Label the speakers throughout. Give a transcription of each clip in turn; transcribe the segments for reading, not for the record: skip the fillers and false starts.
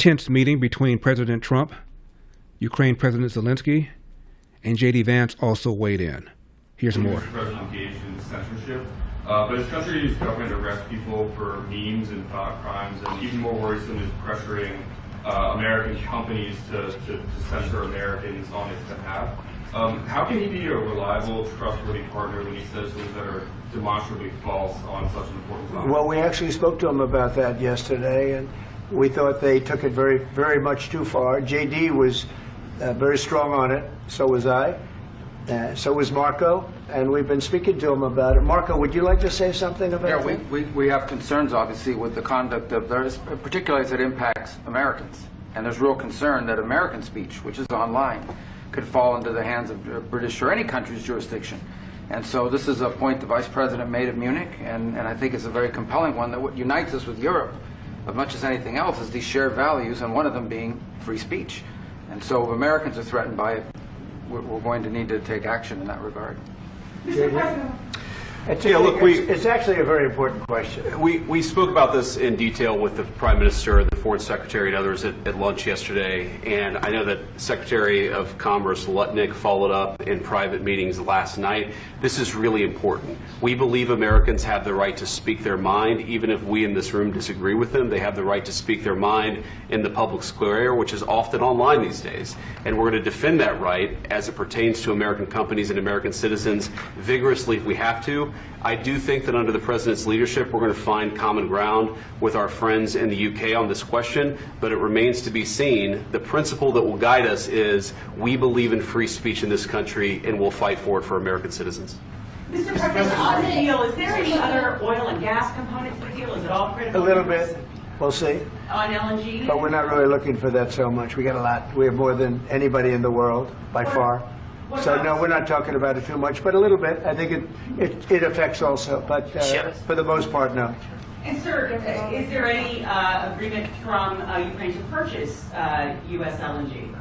Speaker 1: tense meeting between President Trump, Ukraine President Zelensky, and J.D. Vance also weighed in. Here's more.
Speaker 2: The president engaged in censorship, but his country's government arrests people for memes and thought crimes, and even more worrisome is pressuring American companies to censor Americans on its behalf. How can he be a reliable, trustworthy partner when he says things that are demonstrably false on such an important topic?
Speaker 3: Well, we actually spoke to him about that yesterday, and we thought they took it very, very much too far. J.D. was very strong on it. So was I. So was Marco, and we've been speaking to him about it. Marco, would you like to say something about that?
Speaker 4: Yeah, we have concerns, obviously, with the conduct of theirs, particularly as it impacts Americans. And there's real concern that American speech, which is online, could fall into the hands of British or any country's jurisdiction. And so this is a point the Vice President made at Munich, and I think it's a very compelling one, that what unites us with Europe, as much as anything else, is these shared values, and one of them being free speech. And so if Americans are threatened by it, we're going to need to take action in that regard.
Speaker 5: Mr. President.
Speaker 3: It's actually a very important question.
Speaker 6: We spoke about this in detail with the Prime Minister, the Foreign Secretary, and others at lunch yesterday. And I know that Secretary of Commerce Lutnick followed up in private meetings last night. This is really important. We believe Americans have the right to speak their mind, even if we in this room disagree with them. They have the right to speak their mind in the public square, which is often online these days. And we're going to defend that right as it pertains to American companies and American citizens vigorously if we have to. I do think that under the President's leadership, we're going to find common ground with our friends in the UK on this question, but it remains to be seen. The principle that will guide us is we believe in free speech in this country, and we'll fight for it for American citizens.
Speaker 5: Mr. President, on the deal, is there any other oil and gas component to the deal? Is it all critical?
Speaker 3: A little bit. We'll see.
Speaker 5: On LNG?
Speaker 3: But we're not really looking for that so much. We got a lot. We have more than anybody in the world, by far. So no, we're not talking about it too much, but a little bit. I think it affects also, but for the most part, no.
Speaker 5: And sir, is there any agreement from Ukraine to purchase U.S. LNG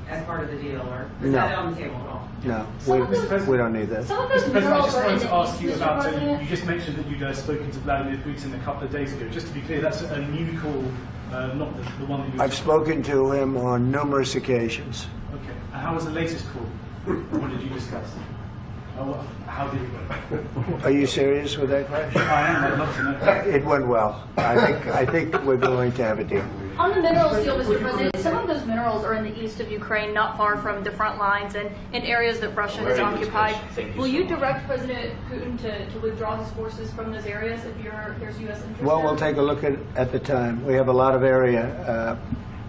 Speaker 5: as part of the deal, or is that on the table at all?
Speaker 3: No, we don't need that.
Speaker 7: Mr. President, I just wanted to ask you about, you just mentioned that you'd spoken to Vladimir Putin a couple of days ago. Just to be clear, that's a new call, not the one that you...
Speaker 3: I've spoken to him on numerous occasions.
Speaker 7: Okay. And how was the latest call? What did you discuss? How did it go?
Speaker 3: Are you serious with that question?
Speaker 7: I am. I'd love to know.
Speaker 3: It went well. I think we're going to have a deal.
Speaker 8: On the minerals deal, Mr. President, some of those minerals are in the east of Ukraine, not far from the front lines and in areas that Russia has occupied. Will you direct President Putin to withdraw his forces from those areas if there's U.S. interest?
Speaker 3: Well, we'll take a look at the time. We have a lot of area.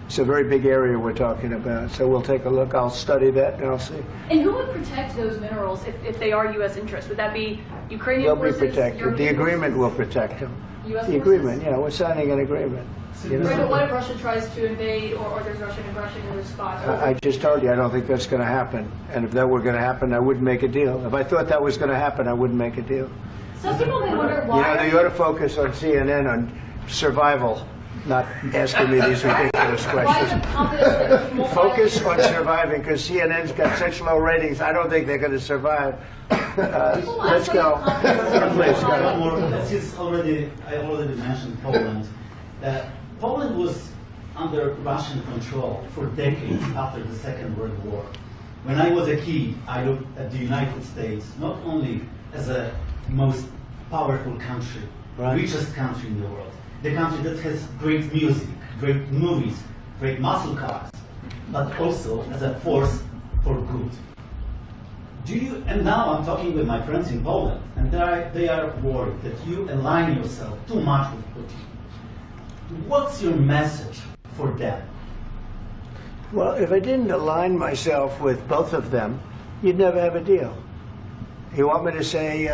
Speaker 3: It's a very big area we're talking about, so we'll take a look. I'll study that and I'll see.
Speaker 8: And who would protect those minerals if they are U.S. interests? Would that be Ukrainian forces?
Speaker 3: They'll be protected. The agreement will protect them.
Speaker 8: U.S.
Speaker 3: The agreement, yeah, we're signing an agreement.
Speaker 8: Right, but what if Russia tries to invade or there's Russian aggression in those spots?
Speaker 3: I just told you I don't think that's going to happen. And if that were going to happen, I wouldn't make a deal. If I thought that was going to happen, I wouldn't make a deal.
Speaker 8: Some people may wonder why...
Speaker 3: You ought to focus on CNN on survival, not asking me these ridiculous questions. Focus on surviving, because CNN's got such low ratings. I don't think they're going to survive. Let's go. Please go.
Speaker 9: Since I already mentioned Poland. Poland was under Russian control for decades after the Second World War. When I was a kid, I looked at the United States not only as a most powerful country, richest country in the world, the country that has great music, great movies, great muscle cars, but also as a force for good. And now I'm talking with my friends in Poland, and they are worried that you align yourself too much with Putin. What's your message for them?
Speaker 3: Well, if I didn't align myself with both of them, you'd never have a deal. You want me to say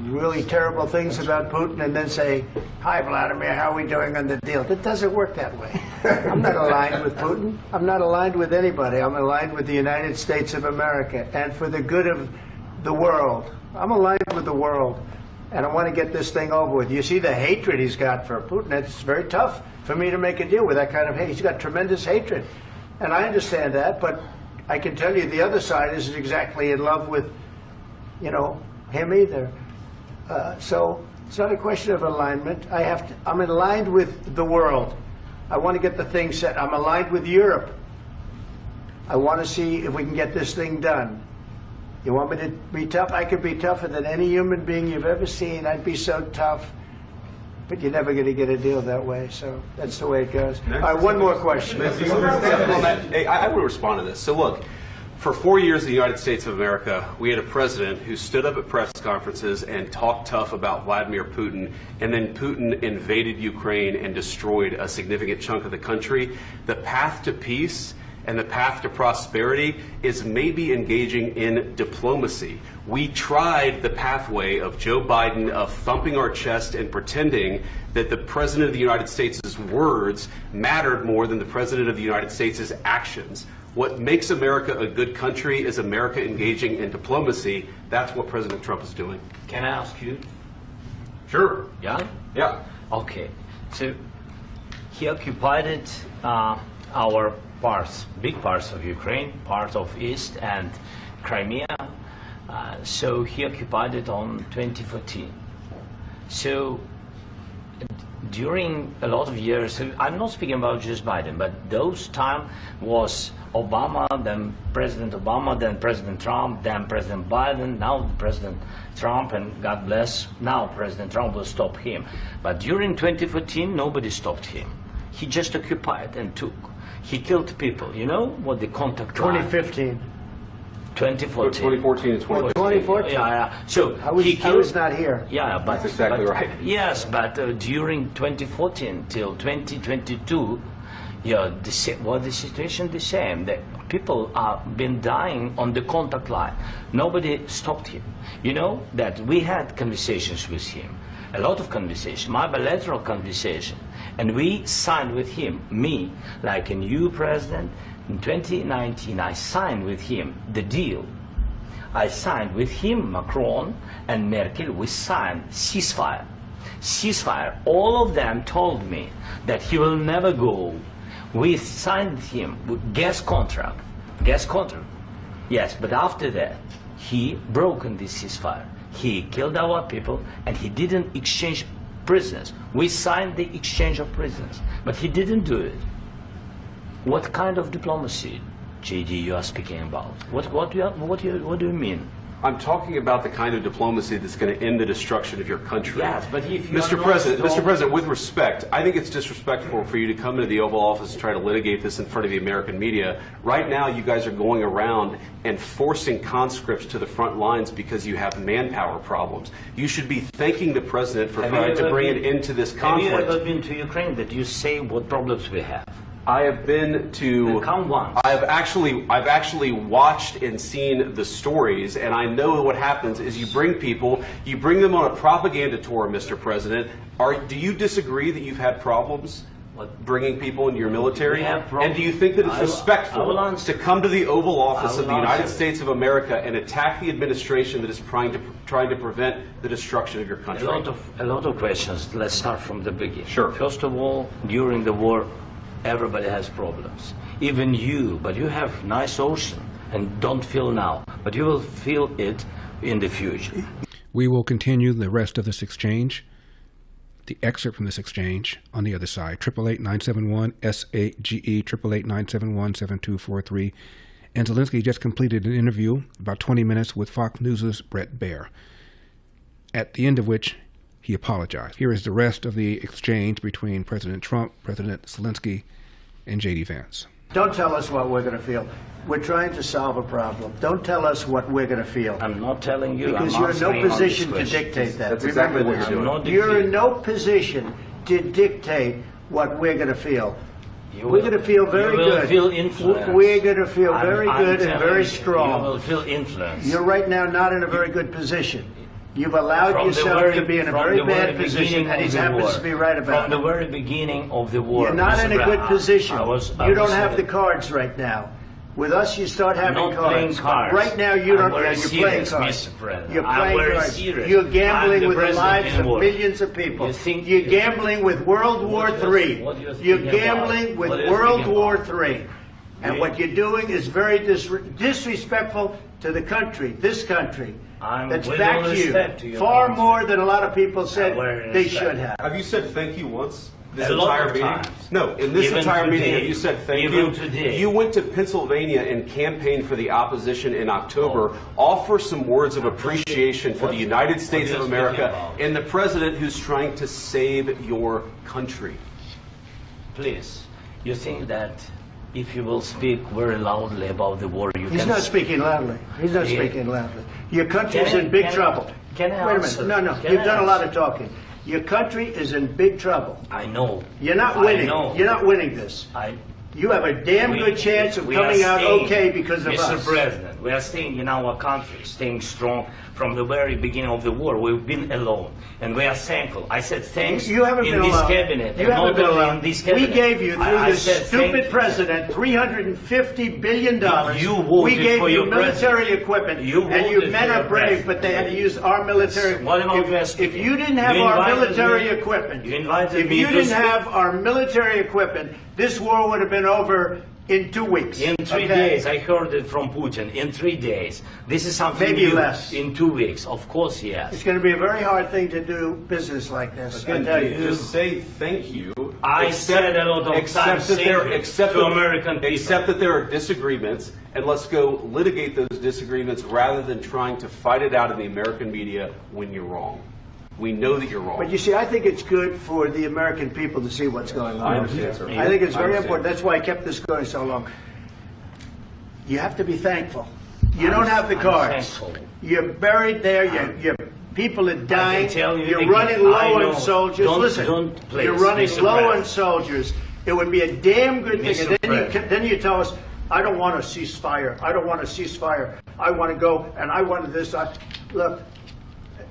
Speaker 3: really terrible things about Putin and then say, "Hi, Vladimir, how are we doing on the deal?" That doesn't work that way. I'm not aligned with Putin. I'm not aligned with anybody. I'm aligned with the United States of America and for the good of the world. I'm aligned with the world. And I want to get this thing over with. You see the hatred he's got for Putin. It's very tough for me to make a deal with that kind of hate. He's got tremendous hatred. And I understand that, but I can tell you the other side isn't exactly in love with, him either. So it's not a question of alignment. I'm aligned with the world. I want to get the thing set. I'm aligned with Europe. I want to see if we can get this thing done. You want me to be tough? I could be tougher than any human being you've ever seen. I'd be so tough. But you're never going to get a deal that way, so that's the way it goes. All right, one more question.
Speaker 6: I would respond to this. So look, for 4 years in the United States of America, we had a president who stood up at press conferences and talked tough about Vladimir Putin, and then Putin invaded Ukraine and destroyed a significant chunk of the country. The path to peace and the path to prosperity is maybe engaging in diplomacy. We tried the pathway of Joe Biden of thumping our chest and pretending that the President of the United States' words mattered more than the President of the United States' actions. What makes America a good country is America engaging in diplomacy. That's what President Trump is doing.
Speaker 10: Can I ask you?
Speaker 6: Sure.
Speaker 10: Yeah?
Speaker 6: Yeah.
Speaker 10: Okay. So he occupied our parts, big parts of Ukraine, part of East and Crimea. So he occupied it on 2014. So during a lot of years, I'm not speaking about just Biden, but those time was Obama, then President Obama, then President Trump, then President Biden, now President Trump, and God bless, now President Trump will stop him. But during 2014, nobody stopped him. He just occupied and took. He killed people. You know what the contact
Speaker 3: 2015.
Speaker 6: 2014
Speaker 10: 2014.
Speaker 6: and 2015.
Speaker 3: 2014?
Speaker 10: Yeah. So
Speaker 3: I was not here.
Speaker 10: Yeah, but
Speaker 6: that's exactly right.
Speaker 10: Yes, but during 2014 till 2022, the situation the same. The people have been dying on the contact line. Nobody stopped him. You know that we had conversations with him, a lot of conversations, my bilateral conversation, and we signed with him, me, like a new president. In 2019, I signed with him the deal. I signed with him, Macron and Merkel, we signed ceasefire. Ceasefire. All of them told me that he will never go. We signed him with gas contract. Gas contract. Yes, but after that, he broken this ceasefire. He killed our people and he didn't exchange prisoners. We signed the exchange of prisoners, but he didn't do it. What kind of diplomacy, J.D., you are speaking about? What do you mean?
Speaker 6: I'm talking about the kind of diplomacy that's going to end the destruction of your country.
Speaker 10: Yes, but if you
Speaker 6: Mr. President, with respect, I think it's disrespectful for you to come into the Oval Office and try to litigate this in front of the American media. Right now, you guys are going around and forcing conscripts to the front lines because you have manpower problems. You should be thanking the President for trying to bring it into this conflict.
Speaker 10: Have you ever been to Ukraine that you say what problems we have?
Speaker 6: I have been to.
Speaker 10: Count once.
Speaker 6: I've actually watched and seen the stories, and I know what happens is you bring them on a propaganda tour, Mr. President. Do you disagree that you've had problems bringing people into your military? And do you think that it's respectful to come to the Oval Office of the United States of America and attack the administration that is trying to prevent the destruction of your country?
Speaker 10: A lot of questions. Let's start from the beginning.
Speaker 6: Sure.
Speaker 10: First of all, during the war, everybody has problems. Even you, but you have nice ocean and don't feel now, but you will feel it in the future.
Speaker 1: We will continue the rest of this exchange, the excerpt from this exchange, on the other side. 888-971-SAGE, 888-971-7243. And Zelensky just completed an interview, about 20 minutes, with Fox News' Brett Baer, at the end of which he apologized. Here is the rest of the exchange between President Trump, President Zelensky, and J.D. Vance.
Speaker 3: Don't tell us what we're going to feel. We're trying to solve a problem. Don't tell us what we're going to feel.
Speaker 10: I'm not telling you.
Speaker 3: Because you're in no position to dictate that.
Speaker 6: That's exactly what you're doing.
Speaker 3: You're in no position to dictate what we're going to feel. We're going to feel very good.
Speaker 10: You will feel influence.
Speaker 3: We're going to feel very good and very strong.
Speaker 10: You will feel influence.
Speaker 3: You're right now not in a very good position. You've allowed yourself to be in a very bad position, and he happens to be right about it.
Speaker 10: From the very beginning of the war.
Speaker 3: You're not in a good position. You don't have the cards right now. With us, you start having cards. Right now, you don't. You're playing cards. You're playing cards. You're gambling with the lives of millions of people. You're gambling with World War III. You're gambling with World War III. And what you're doing is very disrespectful to the country, this country, that's backed you far more than a lot of people said they should have.
Speaker 6: Have you said thank you once? This
Speaker 10: A lot
Speaker 6: entire
Speaker 10: of
Speaker 6: meeting?
Speaker 10: times.
Speaker 6: No, in this
Speaker 10: Even
Speaker 6: entire meeting,
Speaker 10: today.
Speaker 6: have you said thank
Speaker 10: Even
Speaker 6: you?
Speaker 10: today.
Speaker 6: You went to Pennsylvania and campaigned for the opposition in October. Offer some words of appreciation for the United States of America and the president who's trying to save your country.
Speaker 10: Please, you think that if you will speak very loudly about the war, you
Speaker 3: He's
Speaker 10: can...
Speaker 3: not speaking loudly. He's not
Speaker 10: Yeah.
Speaker 3: speaking loudly. Your country's
Speaker 10: Can I-
Speaker 3: in big
Speaker 10: can I-
Speaker 3: trouble.
Speaker 10: can I
Speaker 3: Wait a
Speaker 10: answer?
Speaker 3: minute. No,
Speaker 10: Can
Speaker 3: you've
Speaker 10: I
Speaker 3: done a lot
Speaker 10: answer?
Speaker 3: of talking. Your country is in big trouble.
Speaker 10: I know.
Speaker 3: You're not
Speaker 10: I
Speaker 3: winning.
Speaker 10: know.
Speaker 3: You're not winning this. You have a damn good chance of
Speaker 10: we
Speaker 3: coming
Speaker 10: are
Speaker 3: out
Speaker 10: staying,
Speaker 3: okay because of
Speaker 10: Mr.
Speaker 3: us.
Speaker 10: President, we are staying in our country, staying strong from the very beginning of the war. We've been alone, and we are thankful. I said thanks
Speaker 3: You haven't
Speaker 10: in
Speaker 3: been
Speaker 10: this
Speaker 3: alone.
Speaker 10: cabinet.
Speaker 3: You
Speaker 10: and
Speaker 3: haven't
Speaker 10: not
Speaker 3: been
Speaker 10: only
Speaker 3: alone.
Speaker 10: in this
Speaker 3: We
Speaker 10: cabinet.
Speaker 3: gave you, through
Speaker 10: I
Speaker 3: this
Speaker 10: said
Speaker 3: stupid
Speaker 10: thank you.
Speaker 3: president, $350 billion.
Speaker 10: You voted
Speaker 3: we gave
Speaker 10: for
Speaker 3: you
Speaker 10: your
Speaker 3: military
Speaker 10: president.
Speaker 3: equipment.
Speaker 10: You
Speaker 3: and you
Speaker 10: voted
Speaker 3: men
Speaker 10: for
Speaker 3: are
Speaker 10: your
Speaker 3: brave,
Speaker 10: president.
Speaker 3: but they had to use our military.
Speaker 10: What am I asking?
Speaker 3: If you didn't have
Speaker 10: You
Speaker 3: our
Speaker 10: invited
Speaker 3: military
Speaker 10: me-
Speaker 3: equipment,
Speaker 10: you invited
Speaker 3: if
Speaker 10: me
Speaker 3: you
Speaker 10: to
Speaker 3: didn't
Speaker 10: speak.
Speaker 3: have our military equipment, this war would have been over in 2 weeks.
Speaker 10: In 3
Speaker 3: okay?
Speaker 10: days, I heard it from Putin. In 3 days, this is something
Speaker 3: Maybe
Speaker 10: new.
Speaker 3: less.
Speaker 10: In 2 weeks, of course, yes.
Speaker 3: It's going to be a very hard thing to do business like this. I
Speaker 6: And
Speaker 3: tell you.
Speaker 6: just say thank you.
Speaker 10: I said a lot of
Speaker 6: except
Speaker 10: times
Speaker 6: that there,
Speaker 10: thank you
Speaker 6: except
Speaker 10: to
Speaker 6: that-
Speaker 10: American people.
Speaker 6: Except that there are disagreements, and let's go litigate those disagreements rather than trying to fight it out in the American media when you're wrong. We know that you're wrong.
Speaker 3: But you see, I think it's good for the American people to see what's going on.
Speaker 6: I understand, sir.
Speaker 3: I think it's
Speaker 6: I
Speaker 3: very
Speaker 6: understand.
Speaker 3: important. That's why I kept this going so long. You have to be thankful. You don't have the
Speaker 10: I'm
Speaker 3: cards.
Speaker 10: thankful.
Speaker 3: You're buried there. Your people are dying.
Speaker 10: tell you
Speaker 3: You're
Speaker 10: again,
Speaker 3: running
Speaker 10: I
Speaker 3: low
Speaker 10: know.
Speaker 3: on soldiers.
Speaker 10: Don't-
Speaker 3: Listen,
Speaker 10: don't please,
Speaker 3: you're running
Speaker 10: Mr.
Speaker 3: low
Speaker 10: President.
Speaker 3: on soldiers. It would be a damn good thing.
Speaker 10: Mr.
Speaker 3: And
Speaker 10: President.
Speaker 3: then you tell us, I don't want a ceasefire. I don't want a ceasefire. I want to go, and I wanted this. Look,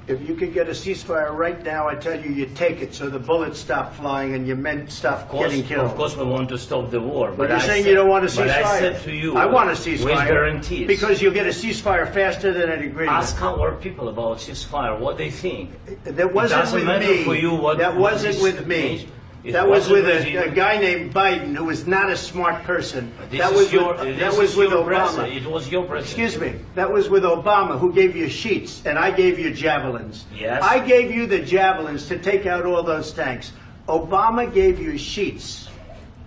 Speaker 3: if you could get a ceasefire right now, I tell you, you take it so the bullets stop flying and your men stop getting killed.
Speaker 10: Of course, we want to stop the war.
Speaker 3: But you're
Speaker 10: I
Speaker 3: saying
Speaker 10: said-
Speaker 3: you don't want a ceasefire.
Speaker 10: But I said to you,
Speaker 3: I want a ceasefire.
Speaker 10: with guarantees.
Speaker 3: Because you'll get a ceasefire faster than an agreement.
Speaker 10: Ask our people about ceasefire, what they think.
Speaker 3: That wasn't
Speaker 10: doesn't
Speaker 3: with
Speaker 10: matter
Speaker 3: me.
Speaker 10: for you what-
Speaker 3: that
Speaker 10: what
Speaker 3: wasn't
Speaker 10: this
Speaker 3: with me.
Speaker 10: means. It
Speaker 3: That was with
Speaker 10: wasn't with
Speaker 3: a
Speaker 10: you.
Speaker 3: guy named Biden, who was not a smart person.
Speaker 10: This
Speaker 3: That
Speaker 10: is
Speaker 3: was
Speaker 10: your,
Speaker 3: with,
Speaker 10: this
Speaker 3: that was
Speaker 10: is
Speaker 3: with
Speaker 10: your
Speaker 3: Obama.
Speaker 10: president. It was your president.
Speaker 3: Excuse me. That was with Obama, who gave you sheets, and I gave you javelins.
Speaker 10: Yes.
Speaker 3: I gave you the javelins to take out all those tanks. Obama gave you sheets.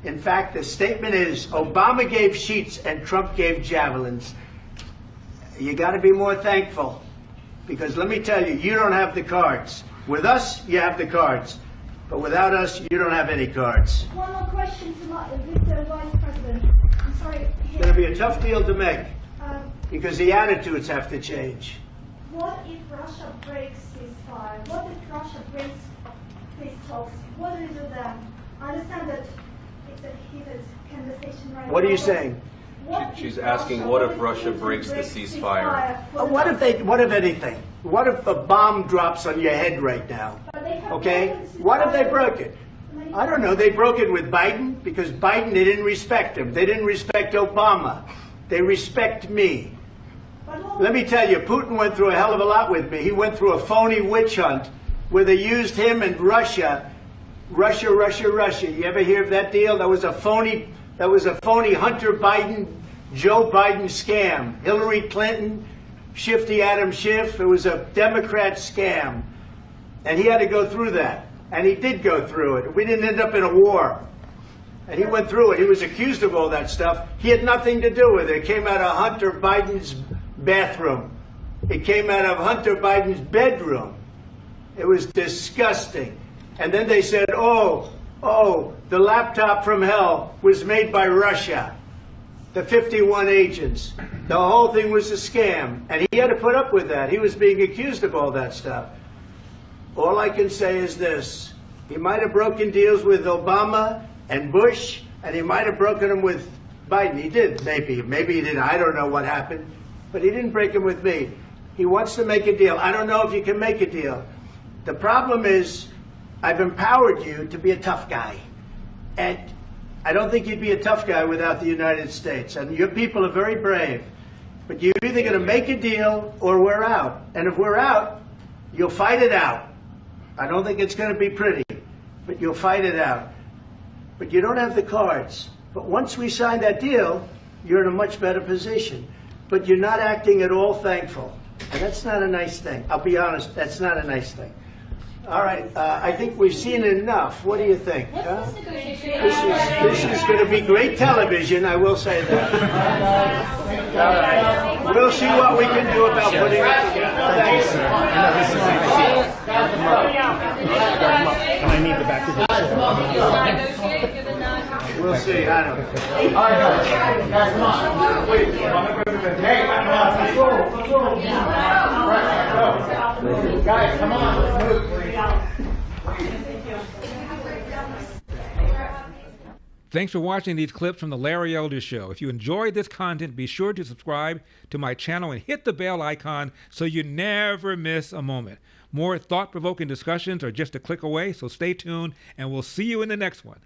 Speaker 3: In fact, the statement is Obama gave sheets and Trump gave javelins. You got to be more thankful, because let me tell you, you don't have the cards. With us, you have the cards. But without us, you don't have any cards.
Speaker 11: One more question to the Vice President. I'm sorry.
Speaker 3: It's going to be a tough deal to make,
Speaker 11: Um,
Speaker 3: because the attitudes have to change.
Speaker 11: what if Russia breaks ceasefire? What if Russia breaks peace talks? What do we do then? I understand that it's a heated conversation right now.
Speaker 3: What are you
Speaker 11: but
Speaker 3: saying?
Speaker 11: what
Speaker 6: She's
Speaker 11: if
Speaker 6: asking, what if
Speaker 11: Putin
Speaker 6: Russia breaks the
Speaker 11: breaks
Speaker 6: ceasefire?
Speaker 3: What if anything? What if a bomb drops on your head right now?
Speaker 11: But they have
Speaker 3: Okay?
Speaker 11: broken the
Speaker 3: What if they
Speaker 11: ceasefire
Speaker 3: broke it?
Speaker 11: many
Speaker 3: I don't know. They broke it with Biden, because Biden, they didn't respect him. They didn't respect Obama. They respect me.
Speaker 11: But what-
Speaker 3: Let me tell you, Putin went through a hell of a lot with me. He went through a phony witch hunt where they used him and Russia. Russia. You ever hear of that deal? That was a phony Hunter Biden, Joe Biden scam. Hillary Clinton, Shifty Adam Schiff. It was a Democrat scam. And he had to go through that. And he did go through it. We didn't end up in a war. And he went through it. He was accused of all that stuff. He had nothing to do with it. It came out of Hunter Biden's bathroom. It came out of Hunter Biden's bedroom. It was disgusting. And then they said, oh, the laptop from hell was made by Russia. The 51 agents. The whole thing was a scam. And he had to put up with that. He was being accused of all that stuff. All I can say is this. He might have broken deals with Obama and Bush, and he might have broken them with Biden. He did, maybe. Maybe he didn't. I don't know what happened. But he didn't break them with me. He wants to make a deal. I don't know if you can make a deal. The problem is, I've empowered you to be a tough guy. And I don't think you'd be a tough guy without the United States. And your people are very brave. But you're either going to make a deal or we're out. And if we're out, you'll fight it out. I don't think it's going to be pretty, but you'll fight it out. But you don't have the cards. But once we sign that deal, you're in a much better position. But you're not acting at all thankful. And that's not a nice thing. I'll be honest, that's not a nice thing. All right, I think we've seen enough. What do you think? Huh? This is going to be great television, I will say that. All right. We'll see what we can do about putting it together. Thank you, sir.
Speaker 7: I need the back of the
Speaker 3: We'll see. I don't know.
Speaker 9: All right, guys, come on. Wait. Hey, come on. Let's go. Guys, come on. Let's move.
Speaker 1: Thanks for watching these clips from The Larry Elder Show. If you enjoyed this content, be sure to subscribe to my channel and hit the bell icon so you never miss a moment. More thought-provoking discussions are just a click away, so stay tuned, and we'll see you in the next one.